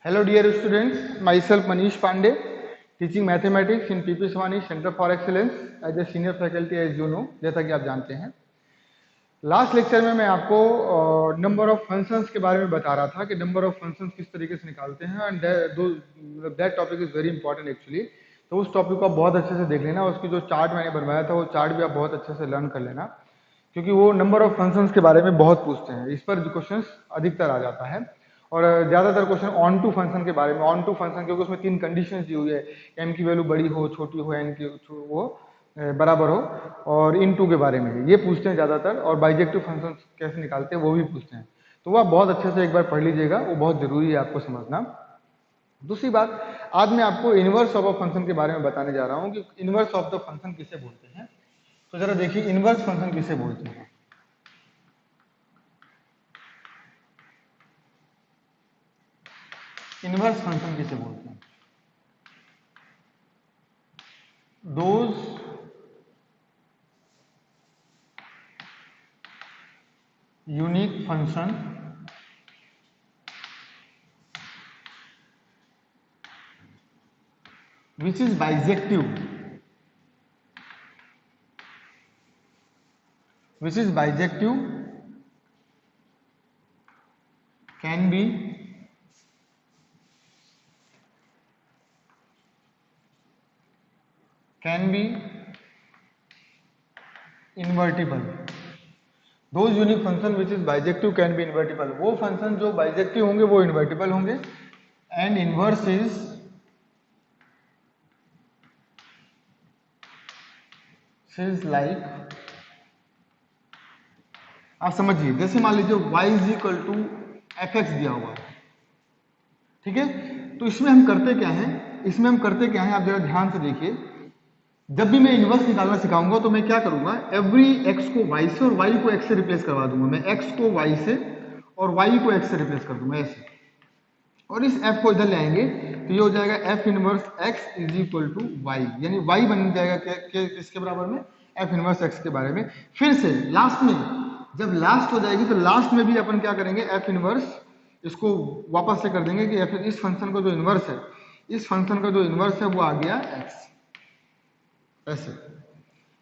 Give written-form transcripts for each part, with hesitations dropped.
Hello dear students, myself Manish Pandey, teaching mathematics in PP Swani Center for Excellence as a senior faculty as you know, जैसा कि आप जानते हैं। Last lecture में मैं आपको नंबर ऑफ फंक्शंस के बारे में बता रहा था कि नंबर ऑफ फंक्शंस किस तरीके से निकालते हैं and that topic is very important actually. तो उस टॉपिक को आप बहुत अच्छे से देख लेना, उसकी जो चार्ट मैंने बनवाया था वो चार्ट भी आप बहुत अच्छे से लर्न कर लेना, क्योंकि वो नंबर ऑफ फंक्शंस के बारे में बहुत पूछते हैं, इस पर क्वेश्चन अधिकतर आ जाता है। और ज्यादातर क्वेश्चन ऑन टू फंक्शन के बारे में, ऑन टू फंक्शन क्योंकि उसमें 3 कंडीशन दी हुई है, एम की वैल्यू बड़ी हो, छोटी हो, एन की वो बराबर हो, और इन टू के बारे में ये पूछते हैं ज्यादातर, और बाइजेक्टिव फंक्शन कैसे निकालते हैं वो भी पूछते हैं। तो वो आप बहुत अच्छे से एक बार पढ़ लीजिएगा, वो बहुत जरूरी है आपको समझना। दूसरी बात, आज मैं आपको इनवर्स ऑफ अ फंक्शन के बारे में बताने जा रहा हूँ कि इनवर्स ऑफ द फंक्शन किसे बोलते हैं। तो जरा देखिए इनवर्स फंक्शन किसे बोलते हैं। इनवर्स फंक्शन किसे बोलते हैं? Those unique function which is bijective, can be invertible. Those unique function which is bijective can be invertible. वो फंक्शन जो बाइजेक्टिव होंगे वो इन्वर्टिबल होंगे। एंड इनवर्स इज लाइक, आप समझिए, जैसे मान लीजिए y is equal to f x दिया हुआ है, ठीक है। तो इसमें हम करते क्या हैं, आप जरा ध्यान से देखिए। जब भी मैं इनवर्स निकालना सिखाऊंगा तो मैं क्या करूंगा, एवरी x को y से और y को x से रिप्लेस करवा दूंगा। मैं x को y से और y को x से रिप्लेस कर दूंगा ऐसे, और इस f को इधर ले आएंगे तो ये हो जाएगा f inverse x is equal to y, यानी y बन जाएगा किसके बराबर में, f इनवर्स x के बारे में। फिर से लास्ट में, जब लास्ट हो जाएगी तो लास्ट में भी अपन क्या करेंगे, f इनवर्स इसको वापस से कर देंगे कि f इस फंक्शन का जो इनवर्स है, इस फंक्शन का जो इनवर्स है वो आ गया x, ऐसे।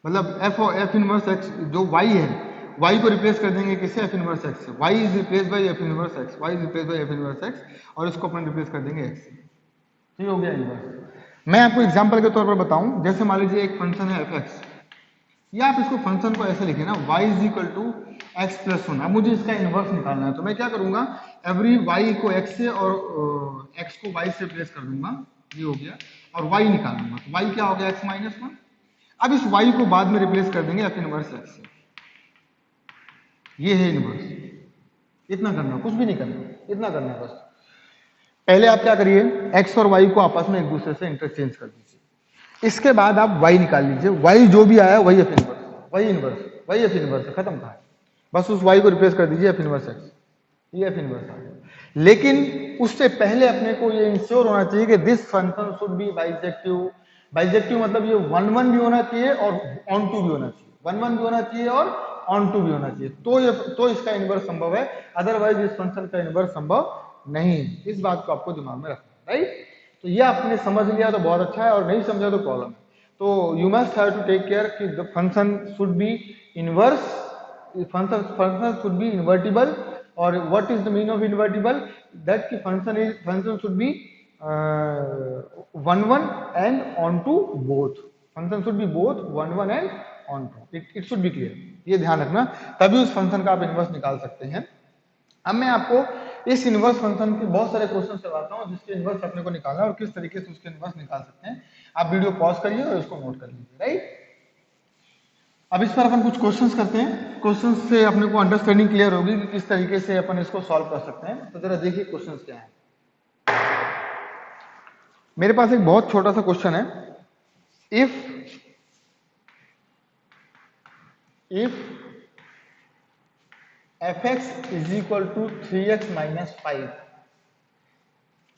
मतलब f इनवर्स x जो y है, y को रिप्लेस कर देंगे किससे, f इनवर्स x से। y is replace by f inverse x, y is replace by f inverse x, और इसको अपन रिप्लेस कर देंगे x से। ठीक हो गया इनवर्स। मैं आपको एग्जांपल के तौर पर बताऊं, जैसे मान लीजिए एक फंक्शन है fx, या आप इसको फंक्शन को ऐसे लिखे ना, y is equal to x plus 1। अब मुझे इसका इनवर्स निकालना है तो मैं क्या करूंगा, एवरी y को x से और x को y से रिप्लेस कर दूंगा, ये हो गया, और y निकाल दूंगा। तो y क्या हो गया, x माइनस 1। अब इस y को बाद में रिप्लेस कर देंगे f इनवर्स x से, ये है इनवर्स। इतना करना, कुछ भी नहीं करना, इतना करना बस। पहले आप क्या करिए, x और y को आपस में एक दूसरे से इंटरचेंज कर दीजिए। इसके बाद आप y निकाल लीजिए, y जो भी आया वही f इनवर्स, वही f इनवर्स है, खत्म कहा। बस उस y को रिप्लेस कर दीजिए f इनवर्स x, ये f इनवर्स आ गया। लेकिन उससे पहले अपने को ये इंश्योर होना चाहिए कि this function should B bijective. Bijective मतलब ये 1 1 भी होना चाहिए और ऑन टू भी होना चाहिए, 1 1 भी होना चाहिए और ऑन टू भी होना चाहिए, तो इसका इनवर्स संभव है, अदरवाइज इस फंक्शन का इनवर्स संभव नहीं। इस बात को आपको दिमाग में रखना है, राइट। तो ये आपने समझ लिया तो बहुत अच्छा है, और नहीं समझा तो प्रॉब्लम है। तो you must have to take care कि the function should be inverse, function should be invertible. और what is the mean of invertible, that की function should be 1 1 and onto both, function should be both 1 1 and onto, it should be clear, ये ध्यान रखना, तभी उस function का आप inverse निकाल सकते हैं। अब मैं आपको इस इनवर्स फंक्शन के बहुत सारे क्वेश्चन करवाता हूं जिसके इनवर्स अपने को निकालना है और किस तरीके से उसके इनवर्स निकाल सकते हैं। आप वीडियो पॉज करिए और इसको नोट कर लीजिए, राइट। अब इस पर अपन कुछ क्वेश्चंस करते हैं, क्वेश्चंस से अपने को अंडरस्टैंडिंग क्लियर होगी कि किस तरीके से अपन इसको सॉल्व कर सकते हैं। तो जरा देखिए क्वेश्चंस क्या है। मेरे पास एक बहुत छोटा सा क्वेश्चन है, if fx is equal to 3x minus 5,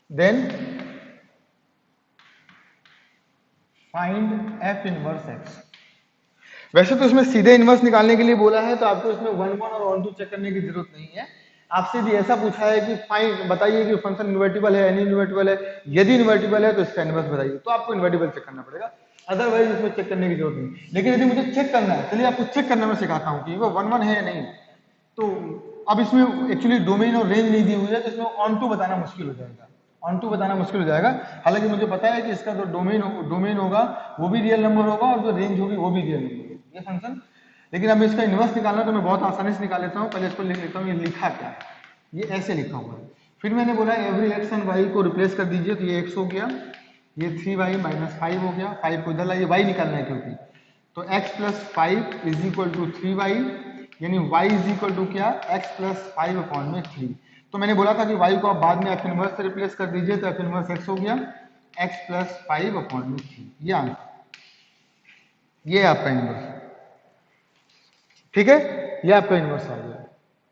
then find f inverse x। वैसे तो इसमें सीधे इनवर्स निकालने के लिए बोला है, तो आपको इसमें 1 1 और 1 2 चेक करने की जरूरत नहीं है। आपसे भी ऐसा पूछा है कि फाइंड बताइए कि फंक्शन इन्वर्टिबल है, इनवर्टिबल है, यदि इन्वर्टिबल है तो इसका इनवर्स बताइए, तो आपको इन्वर्टिबल चेक करना पड़ेगा, अदरवाइज इसमें चेक करने की जरूरत नहीं। लेकिन यदि मुझे चेक करना है, चलिए आपको चेक करना मैं सिखाता हूँ कि वो 1 1 है या नहीं। तो अब इसमें एक्चुअली डोमेन और रेंज नहीं दी हुई है, तो इसमें ऑन टू बताना मुश्किल हो जाएगा, ऑन टू बताना मुश्किल हो जाएगा। हालांकि मुझे पता है कि इसका जो डोमेन होगा वो भी रियल नंबर होगा और जो रेंज होगी वो भी रियल नंबर होगी, ये फंक्शन। लेकिन अब इसका इनवर्स निकालना तो मैं बहुत आसानी से निकाल लेता हूँ। पहले इसको लिख लेता हूँ, ये लिखा क्या है, ये ऐसे लिखा हुआ है। फिर मैंने बोला एवरी एक्स एंड वाई को रिप्लेस कर दीजिए, तो ये एक्स हो गया, ये 3y माइनस 5 हो गया, 5 को इधर लाइए, y निकालना है क्योंकि, तो x plus 5 is equal to 3y, यानी y इज इक्वल टू क्या, x प्लस 5 अपॉन में 3। तो मैंने बोला था कि y को आप बाद में f इनवर्स से रिप्लेस कर दीजिए, तो f इनवर्स x हो गया, x प्लस 5 अपॉन में 3, ये आंसर, ये आपका इनवर्स, ठीक है, ये आपका इनवर्स आ गया।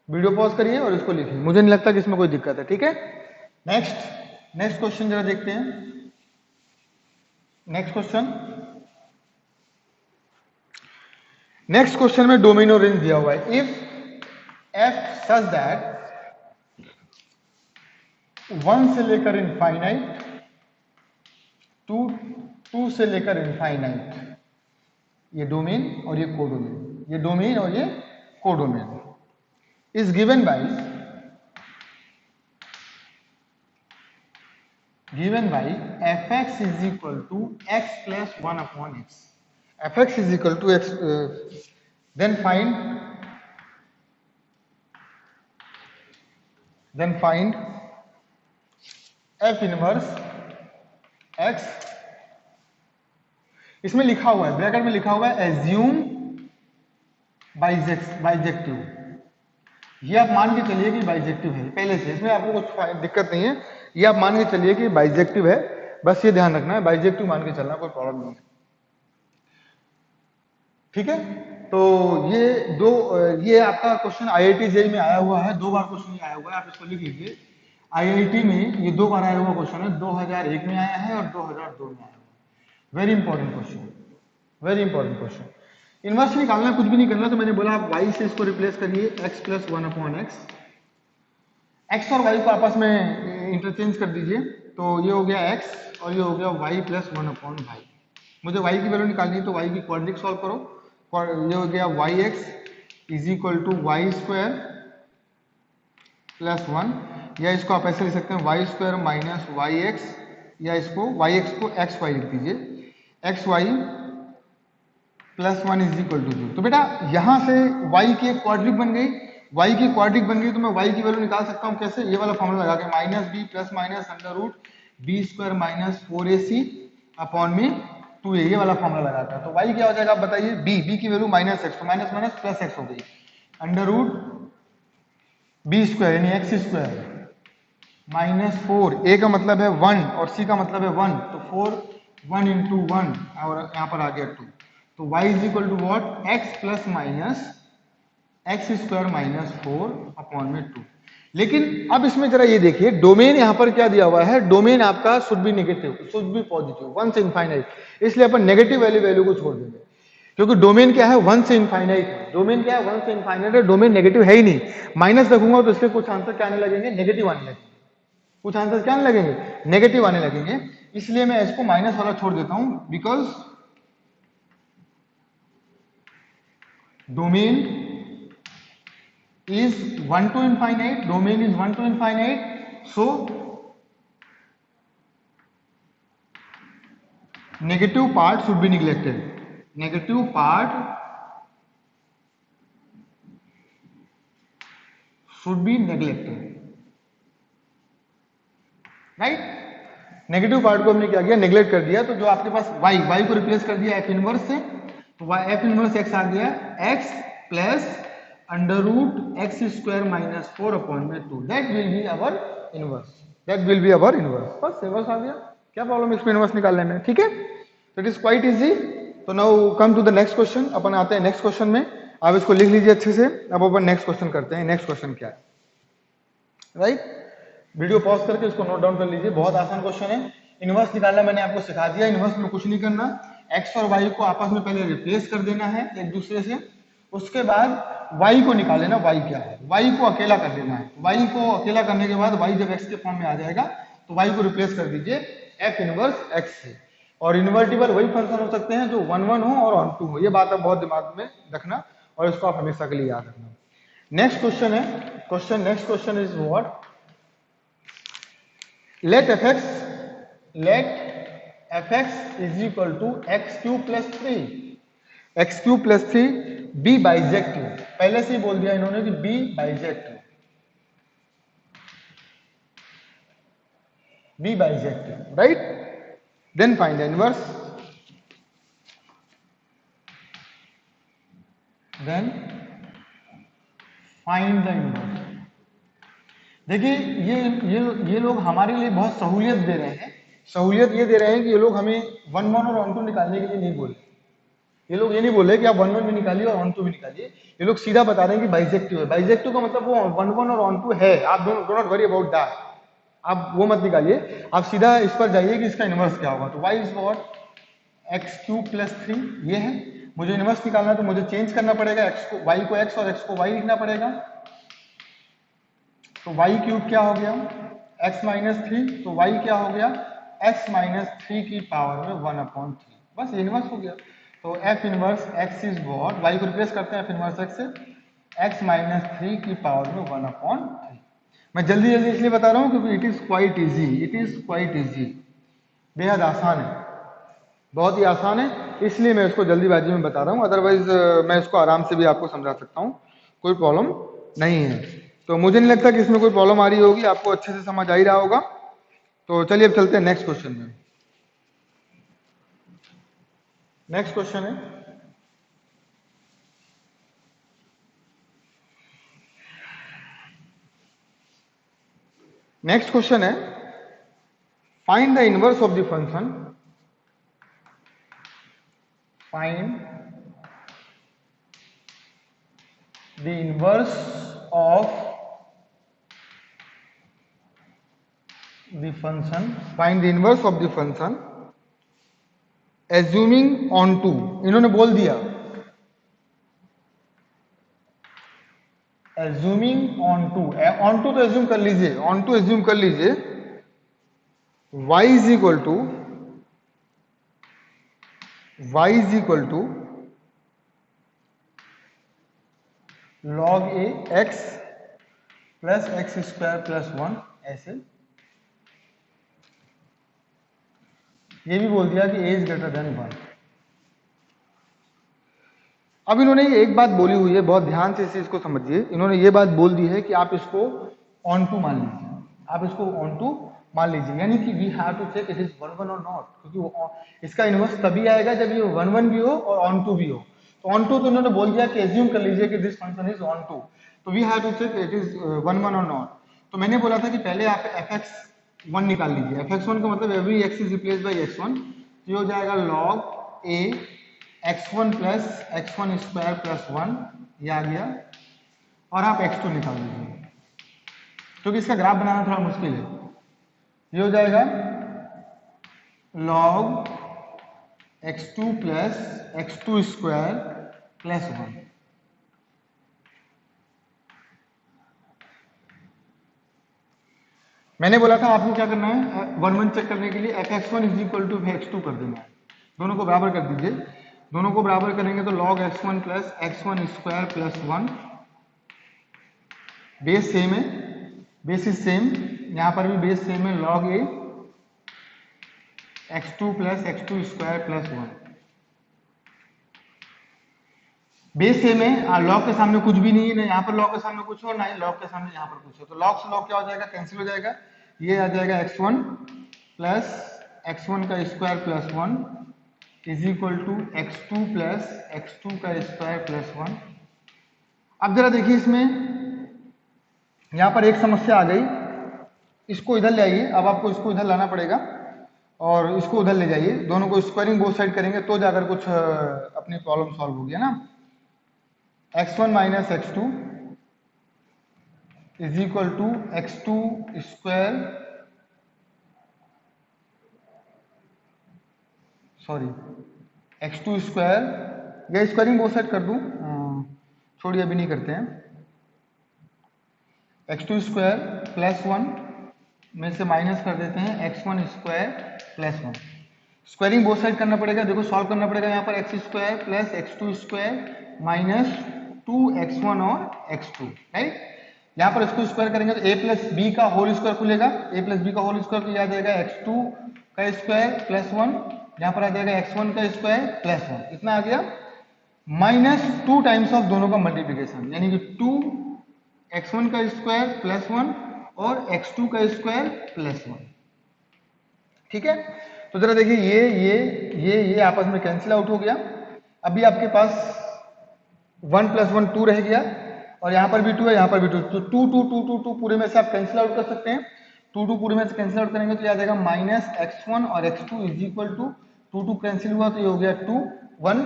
वीडियो पॉज करिए और इसको लिखिए, मुझे नहीं लगता कि इसमें कोई दिक्कत है, ठीक है। नेक्स्ट क्वेश्चन जरा देखते हैं। नेक्स्ट क्वेश्चन में डोमेन और रेंज दिया हुआ है। इफ एफ सच दैट 1 से लेकर इनफाइनाइट, 2 से लेकर इनफाइनाइट, ये डोमेन और ये कोडोमेन, ये डोमेन और ये codomain is given by fx is equal to x plus 1 upon x. fx is equal to x, then find f inverse x। इसमें लिखा हुआ है, ब्रैकेट में लिखा हुआ है एज्यूम बाइजेक्टिव, ये आप मान के चलिए कि बाइजेक्टिव है पहले से, इसमें आपको कुछ दिक्कत नहीं है, ये आप मान के चलिए कि बाइजेक्टिव है, बस ये ध्यान रखना है, बाइजेक्टिव मान के चलना, कोई प्रॉब्लम नहीं है, ठीक है। तो ये आपका क्वेश्चन IIT जेई में आया हुआ है, 2 बार क्वेश्चन आया हुआ है, आप इसको लिख लीजिए। IIT में ये 2 बार आया हुआ क्वेश्चन है, 2001 में आया है और 2002 में आया है। Very important question, very important question. Inverse निकालना, कुछ भी नहीं करना, तो मैंने बोला आप y से इसको रिप्लेस करिए, x plus 1 upon x, x और y को आपस में इंटरचेंज कर दीजिए, तो ये हो गया x और ये हो गया y प्लस 1 अपॉन y। मुझे y की वैल्यू निकालनी है, तो y की क्वाड्रिक सॉल्व करो, ये हो गया yx is equal to y square plus 1, या इसको आप ऐसे लिख सकते हैं y square minus y x, या इसको yx को xy लिख दीजिए, xy plus 1 is equal to 0। तो बेटा यहां से y की एक क्वाड्रिक बन गई, y की क्वाड्रिक बन गई, तो मैं y की वैल्यू निकाल सकता हूं कैसे, ये वाला फॉर्मूला लगा के, minus b plus minus under root b square minus 4ac upon में 2a, ये वाला फॉर्मूला लगाता है। तो y क्या हो जाएगा आप बताइए, b की वैल्यू माइनस एक्स, तो माइनस माइनस प्लस एक्स हो गई, अंडर रूट बी स्क्वायर यानी एक्स स्क्वायर माइनस 4, a का मतलब है 1 और c का मतलब है 1, तो 4 1 इंटू 1 और यहाँ पर आ गया 2, तो y is equal to what, x plus minus x square minus 4 upon में 2। लेकिन अब इसमें जरा ये देखिए, डोमेन यहाँ पर क्या दिया हुआ है, डोमेन आपका should be negative, should be positive, 1 से इनफाइनाइट, इसलिए अपन नेगेटिव वैल्यू को छोड़ देंगे, क्योंकि डोमेन क्या है 1 से इनफाइनाइट है, डोमेन क्या है 1 से इनफाइनाइट है, डोमेन नेगेटिव है ही नहीं। माइनस रखूंगा तो इसके कुछ आंसर क्या आने लगेंगे, नेगेटिव आने लगेंगे, कुछ आंसर क्या आने लगेंगे, नेगेटिव आने लगेंगे, इसलिए मैं इसको माइनस वाला छोड़ देता हूं, because domain is 1 to infinite, domain is 1 to infinite, so negative part should be neglected, negative part should be neglected, right? Negative part को हमने क्या किया, नेग्लेक्ट कर दिया, तो जो आपके पास y को रिप्लेस कर दिया f इनवर्स से, तो f इनवर्स x आ गया x plus under root x square minus 4 upon में 2, that will be our inverse, that will be our inverse, बस इनवर्स आ गया, क्या प्रॉब्लम इसमें इनवर्स निकालने में, ठीक है, तो इट इज क्वाइट इजी। तो now come to the next question, अपन आते हैं नेक्स्ट क्वेश्चन में, आप इसको लिख लीजिए अच्छे से। अब अपन नेक्स्ट क्वेश्चन करते हैं, नेक्स्ट क्वेश्चन क्या है, राइट, वीडियो पॉज करके इसको नोट डाउन कर लीजिए, बहुत आसान क्वेश्चन है। इनवर्स निकालना मैंने आपको सिखा दिया, इनवर्स में कुछ नहीं करना, एक्स और वाई को आपस में पहले रिप्लेस कर देना है एक दूसरे से, उसके बाद y को निकाल लेना, y क्या है, y को अकेला कर लेना है। y को अकेला करने के बाद y जब x के फॉर्म में आ जाएगा तो y को रिप्लेस कर दीजिए f इनवर्स x से। और इन्वर्टिबल वही फंक्शन हो सकते हैं जो 1 1 हो और ऑन 2 हो। ये बात आप बहुत दिमाग में रखना और इसको आप हमेशा के लिए याद रखना। नेक्स्ट क्वेश्चन है, next question is what, let fx is equal to x cube plus 3, x cube plus 3 b bijective. पहले से ही बोल दिया इन्होंने कि b bijective, b bijective, right. Then find the inverse, then find the inverse. देखिए ये लोग हमारे लिए बहुत सहूलियत दे रहे हैं। सहूलियत ये दे रहे हैं कि ये लोग हमें 1 1 और ऑन 2 निकालने के लिए नहीं बोले। ये लोग ये नहीं बोले कि आप 1 1 भी निकालिए और ऑन 2 भी निकालिए। ये लोग सीधा बता रहे हैं कि बाइजेक्टिव है। बाइजेक्टिव का मतलब वो 1 1 और ऑन 2 है। आप डोंट वरी अबाउट दैट, आप वो मत निकालिए, आप सीधा इस पर जाइए कि इसका इनवर्स क्या होगा। तो y is what, x cube plus 3 ये है। मुझे इनवर्स निकालना है तो मुझे चेंज करना पड़ेगा, x को y को x और x को y लिखना पड़ेगा। तो y क्यूब क्या हो गया, x माइनस 3, तो y क्या हो गया, x माइनस 3 की पावर में 1/3, बस इनवर्स हो गया। तो f inverse x is what, y को रिप्लेस करते हैं f इनवर्स x से, x माइनस 3 की पावर में 1/3। मैं जल्दी जल्दी इसलिए बता रहा हूं क्योंकि it is quite easy, it is quite easy, बेहद आसान है, बहुत ही आसान है, इसलिए मैं इसको जल्दीबाजी में बता रहा हूं। अदरवाइज मैं इसको आराम से भी आपको समझा सकता हूं, कोई प्रॉब्लम नहीं है। तो मुझे नहीं लगता कि इसमें कोई प्रॉब्लम आ रही होगी, आपको अच्छे से समझ आ ही रहा होगा। तो चलिए अब चलते हैं नेक्स्ट क्वेश्चन में। नेक्स्ट क्वेश्चन है, नेक्स्ट क्वेश्चन है, find the inverse of the function, find the inverse of the function, find the inverse of the function assuming onto, इन्होंने बोल दिया assuming onto, onto तो assume कर लीजिए, onto assume कर लीजिए, y is equal to log a x plus x square plus 1, ऐसे। ये भी बोल दिया कि a इज ग्रेटर देन 1। अब इन्होंने एक बात बोली हुई है, बहुत ध्यान से इस चीज को समझिए। इन्होंने ये बात बोल दी है कि आप इसको ऑन टू मान लीजिए, आप इसको ऑन टू मान लीजिए, यानी कि we have to check it is 1 1 और नॉट, क्योंकि इसका इनवर्स तभी आएगा जब ये 1 1 भी हो और ऑन टू भी हो। तो ऑन टू तो इन्होंने बोल दिया कि एज्यूम कर लीजिए कि this function is onto, तो we have to check it is 1 1 और नॉट। तो मैंने बोला था कि पहले आप fx1 निकाल लीजिए। fx1 का मतलब every x is replace bye x1, ये हो जाएगा log a x1 plus x1 square plus 1, ये आ गया। और आप x2 निकाल लीजिए, क्योंकि इसका ग्राफ बनाना थोड़ा मुश्किल है। ये हो जाएगा log x2 plus x2 square plus 1। मैंने बोला था आपको क्या करना है, 1 1 चेक करने के लिए fx1 is equal to x2 कर देना है, दोनों को बराबर कर दीजिए। दोनों को बराबर करेंगे तो log x1 plus x1 square plus 1, base same है, बेस इज सेम, यहां पर भी बेस सेम है, log a x2 plus x2 square plus 1, base same है। लॉग के सामने कुछ भी नहीं है, ना यहाँ पर लॉग के सामने कुछ हो, ना ही लॉग के सामने यहाँ पर कुछ हो, तो लॉग से लॉग क्या हो जाएगा, कैंसिल हो जाएगा। ये आ जाएगा x1 प्लस x1 का square plus 1 is equal to x2 plus x2 का स्क्वायर प्लस 1। अब जरा देखिए, इसमें यहाँ पर एक समस्या आ गई, इसको इधर ले आइए। अब आपको इसको इधर लाना पड़ेगा और इसको उधर ले जाइए, दोनों को स्क्वायरिंग बोथ साइड करेंगे तो जाकर कुछ अपनी प्रॉब्लम सॉल्व होगी, है ना। x1 minus x2 is equal to x2 square, sorry x2 square, या स्क्वायरिंग बोथ साइड कर दूं, छोड़िए अभी नहीं करते हैं। x2 स्क्वायर प्लस 1 में से माइनस कर देते हैं x1 square plus 1। Squaring both side करना पड़ेगा, देखो सॉल्व करना पड़ेगा। यहाँ पर x square plus x2 square minus 2x1 और x2, राइट। यहाँ पर इसको स्क्वायर करेंगे तो a प्लस बी का होल स्क्वायर खुलेगा, a प्लस बी का होल स्क्वायर, तो यह आ जाएगा x2 का स्क्वायर प्लस 1, यहाँ पर आ जाएगा x1 का स्क्वायर प्लस 1, कितना आ गया माइनस 2 टाइम्स ऑफ दोनों का मल्टीप्लीकेशन, यानी कि 2x1 का स्क्वायर प्लस 1 और x2 का स्क्वायर प्लस 1। ठीक है, तो जरा देखिए ये आपस में कैंसिल आउट हो गया। अभी आपके पास 1 प्लस 1 2 रह गया, और यहाँ पर भी 2 है, यहाँ पर भी 2, तो 2 2 2 2 2 पूरे में से आप कैंसिल आउट कर सकते हैं। 2 2 पूरे में से कैंसिल आउट करेंगे तो आ जाएगा माइनस x1 और x2 is equal to 2 2 cancel हुआ तो ये हो गया 2 1,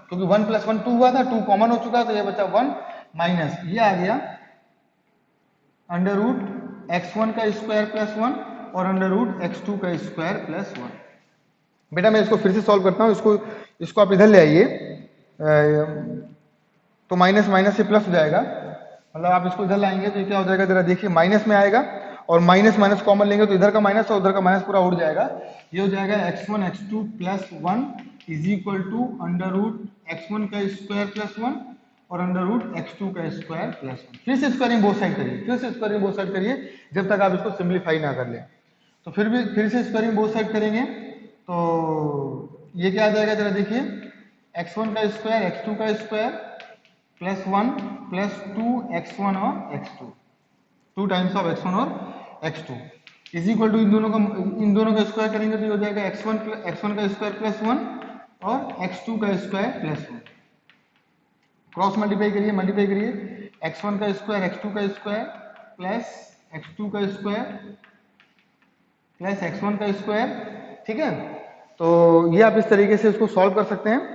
क्योंकि 1 प्लस 1 2 हुआ था, 2 कॉमन हो चुका तो ये बचा 1, माइनस ये आ गया अंडर रूट x1 का स्क्वायर प्लस 1 और अंडर रूट x2 का स्क्वायर प्लस 1। बेटा मैं इसको फिर से सॉल्व करता हूँ, इसको आप इधर ले आइए, तो माइनस माइनस से प्लस हो जाएगा, मतलब आप इसको इधर लाएंगे तो ये क्या हो जाएगा, जरा देखिए माइनस में आएगा और माइनस माइनस कॉमन लेंगे तो इधर का माइनस और उधर का माइनस पूरा उड़ जाएगा। ये हो जाएगा x1 x2 plus 1 is equal to under root x1 का स्क्वायर प्लस 1 और अंडर रूट x2 का स्क्वायर प्लस 1। फिर से स्क्वायरिंग बोथ साइड करिए, फिर से स्क्वायरिंग बोथ साइड करिए जब तक आप इसको सिंप्लीफाई ना कर लें। तो फिर से स्क्वायरिंग बोथ साइड करेंगे तो ये क्या आ जाएगा, जरा देखिए x1 का स्क्वायर x2 का स्क्वायर प्लस 1 प्लस 2x1 और x2, 2 टाइम्स ऑफ x1 और x2 इज इक्वल टू इन दोनों का स्क्वायर करेंगे तो ये हो जाएगा x1 का स्क्वायर प्लस 1 और x2 का स्क्वायर प्लस 1। क्रॉस मल्टीप्लाई करिए x1 का स्क्वायर x2 का स्क्वायर प्लस x2 का स्क्वायर प्लस x1 का स्क्वायर। ठीक है, तो ये आप इस तरीके से इसको सॉल्व कर सकते हैं।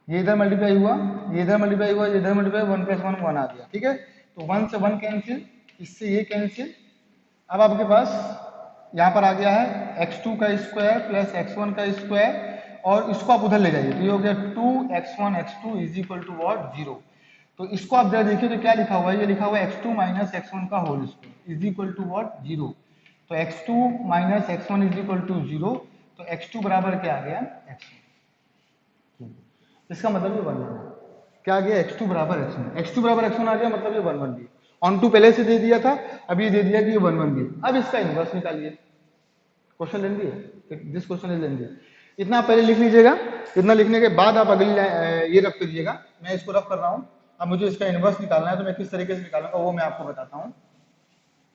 ये इधर मल्टीप्लाई हुआ, ये इधर मल्टीप्लाई हुआ, ये इधर मल्टीप्लाई, 1 प्लस 1 1 आ गया। ठीक है, तो 1 से 1 कैंसिल, इससे ये कैंसिल। अब आपके पास यहाँ पर आ गया है x2 का स्क्वायर प्लस x1 का स्क्वायर, और इसको आप उधर ले जाइए तो ये हो गया 2x1 x2 is equal to what 0। तो इसको आप जरा देखिए तो क्या लिखा हुआ है, ये लिखा हुआ है x2 माइनस x1 का whole square is equal to what 0। तो x2 minus x1 is equal to 0, तो x2 बराबर क्या आ गया x1। इसका मतलब ये 1 1 है, क्या आ गया x2 बराबर x1, x2 बराबर x1 आ गया, मतलब ये 1 1 भी ऑन टू पहले से दे दिया था, अभी दे दिया कि ये 1 1 भी। अब इसका इनवर्स निकालिए, क्वेश्चन लेंगे दिस क्वेश्चन इज लेंगे, इतना पहले लिख लीजिएगा। इतना लिखने के बाद आप अगली ये रख लीजिएगा, मैं इसको रफ कर रहा हूँ। अब मुझे इसका इनवर्स निकालना है तो मैं किस तरीके से निकालूंगा वो मैं आपको बताता हूँ।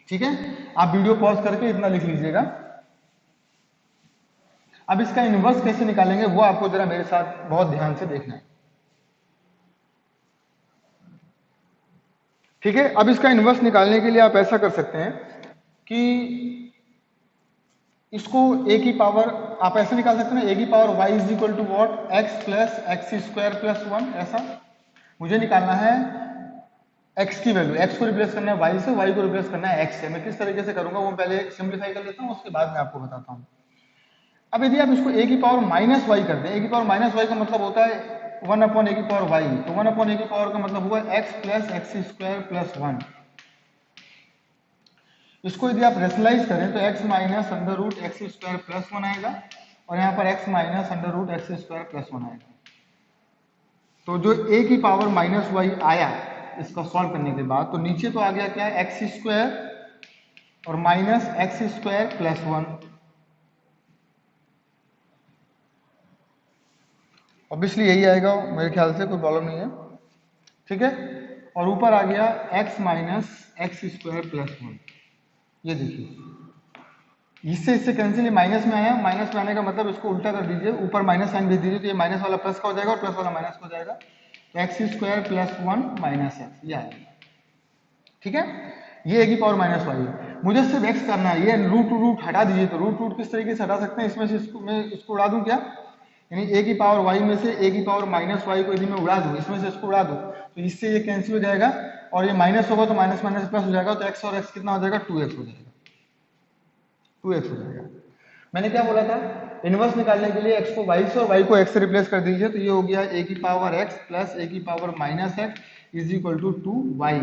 ठीक है, आप वीडियो पॉज करके इतना लिख लीजिएगा। अब इसका इनवर्स कैसे निकालेंगे वो आपको जरा मेरे साथ बहुत ध्यान से देखना है। ठीक है, अब इसका इनवर्स निकालने के लिए आप ऐसा कर सकते हैं कि इसको a की पावर आप ऐसे निकाल सकते हैं, a की power y is equal to what x plus x square plus 1। ऐसा मुझे निकालना है x की वैल्यू, x को रिप्लेस करना है y से, y को रिप्लेस करना है x से। मैं किस तरीके से करूंगा वो पहले सिंप्लीफाई कर लेता हूँ, उसके बाद मैं आपको बताता हूँ। अब यदि आप इसको a की पावर माइनस वाई कर दें, a की पावर माइनस वाई का मतलब होता है 1 अपॉन a की पावर y, तो 1 अपॉन a की पावर का मतलब हुआ x plus x square plus 1। इसको यदि आप रेशनलाइज करें तो x minus under root x square plus 1 आएगा, और यहाँ पर x minus under root x square plus 1 आएगा। तो जो a की पावर माइनस वाई आया इसका सॉल्व करने के बाद, तो नीचे तो आ गया क्या एक्स स्क्वायर और minus x square plus 1। Obviously यही आएगा मेरे ख्याल से, कोई प्रॉब्लम नहीं है। ठीक है, और ऊपर आ गया x minus x square plus 1। ये देखिए इससे कैंसिल, माइनस में आया, माइनस में आने का मतलब इसको उल्टा कर दीजिए, ऊपर माइनस साइन भेज दीजिए तो ये माइनस वाला प्लस का हो जाएगा और प्लस वाला माइनस का हो जाएगा। तो x square plus 1 minus x, ये आएगा। ठीक है, ये a की पावर माइनस वाई है, मुझे सिर्फ x करना है। ये रूट हटा दीजिए, तो रूट किस तरीके से हटा सकते हैं, इसमें से मैं इसको उड़ा दूं क्या, यानी a की पावर y में से a की पावर माइनस वाई को यदि मैं उड़ा दूं, इसमें से इसको उड़ा दूं तो इससे ये कैंसिल हो जाएगा, और ये माइनस होगा तो माइनस माइनस प्लस हो जाएगा, तो x और x कितना हो जाएगा 2x हो जाएगा। 2x हो जाएगा। मैंने क्या बोला था, इनवर्स निकालने के लिए x को y से और y को x से रिप्लेस कर दीजिए, तो ये हो गया a की पावर x प्लस a की power minus x is equal to 2y।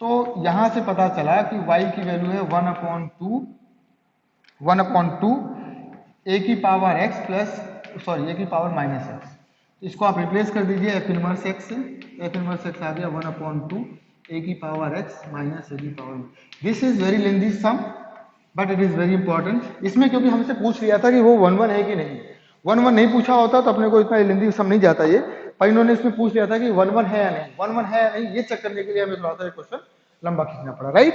तो यहां से पता चला कि y की वैल्यू है 1/2 a की पावर x प्लस a की पावर माइनस x। इसको आप रिप्लेस कर दीजिए f इनवर्स x से, f इनवर्स x आ गया 1/2 a की पावर x माइनस a की power. This is very lengthy sum but it is very important. इसमें क्योंकि हमसे पूछ लिया था कि वो 1/1 है कि नहीं, 1/1 नहीं पूछा होता तो अपने को इतना लेंथी सम नहीं जाता ये, पर इन्होंने इसमें पूछ लिया था कि 1/1 है या नहीं, 1/1 है या नहीं, ये चेक करने के लिए हमें थोड़ा सा ये क्वेश्चन लंबा खींचना पड़ा, राइट।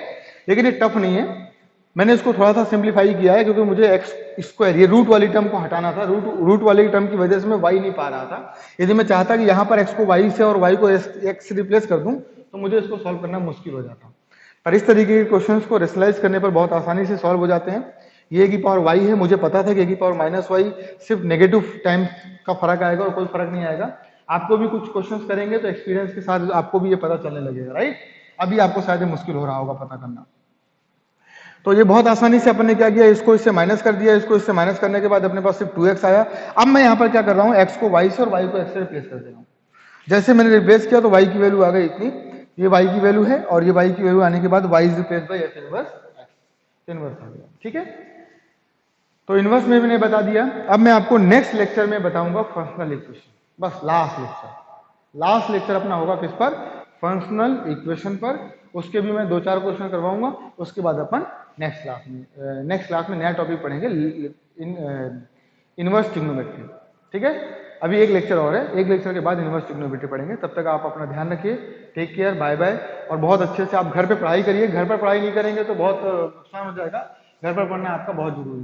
लेकिन ये टफ नहीं है, मैंने इसको थोड़ा सा सिंप्लीफाई किया है क्योंकि मुझे एक्स स्क्वायर ये रूट वाली टर्म को हटाना था, रूट वाली टर्म की वजह से मैं वाई नहीं पा रहा था। यदि मैं चाहता कि यहाँ पर एक्स को वाई से और वाई को एक्स से रिप्लेस कर दूं तो मुझे इसको सॉल्व करना मुश्किल हो जाता। पर इस तरीके के क्वेश्चंस को रेशनलाइज करने पर बहुत आसानी से सॉल्व हो जाते हैं। ये की पावर वाई है, मुझे पता था कि की पावर माइनस वाई सिर्फ नेगेटिव टाइम का फर्क आएगा और कोई फर्क नहीं आएगा। आपको भी कुछ क्वेश्चंस करेंगे तो एक्सपीरियंस के साथ आपको भी ये पता चलने लगेगा, राइट। अभी आपको शायद मुश्किल हो रहा होगा पता करना। तो ये बहुत आसानी से अपन ने क्या किया, इसको इससे माइनस कर दिया, इसको इससे माइनस करने के बाद अपने पास सिर्फ 2x आया। अब मैं यहाँ पर क्या कर रहा हूँ, x को y से और y को x से रिप्लेस कर दे रहा हूँ। जैसे मैंने रिप्लेस किया तो y की वैल्यू आ गई इतनी, ये y की वैल्यू है और ये y की वैल्यू आने के बाद y is replace by f inverse x, inverse आ गया, ठीक है। तो इनवर्स में मैंने बता दिया। अब मैं आपको नेक्स्ट लेक्चर में बताऊंगा फंक्शनल इक्वेशन, बस लास्ट लेक्चर अपना होगा किस पर, फंक्शनल इक्वेशन पर। उसके भी मैं 2-4 क्वेश्चन करवाऊंगा, उसके बाद अपन नेक्स्ट क्लास में नया टॉपिक पढ़ेंगे, इनवर्स ट्रिग्नोमेट्री, ठीक है। अभी एक लेक्चर और है, एक लेक्चर के बाद इनवर्स ट्रिग्नोमेट्री पढ़ेंगे। तब तक आप अपना ध्यान रखिए, टेक केयर, बाय बाय। और बहुत अच्छे से आप घर पे पढ़ाई करिए, घर पर पढ़ाई नहीं करेंगे तो बहुत नुकसान हो जाएगा, घर पर पढ़ना आपका बहुत जरूरी है।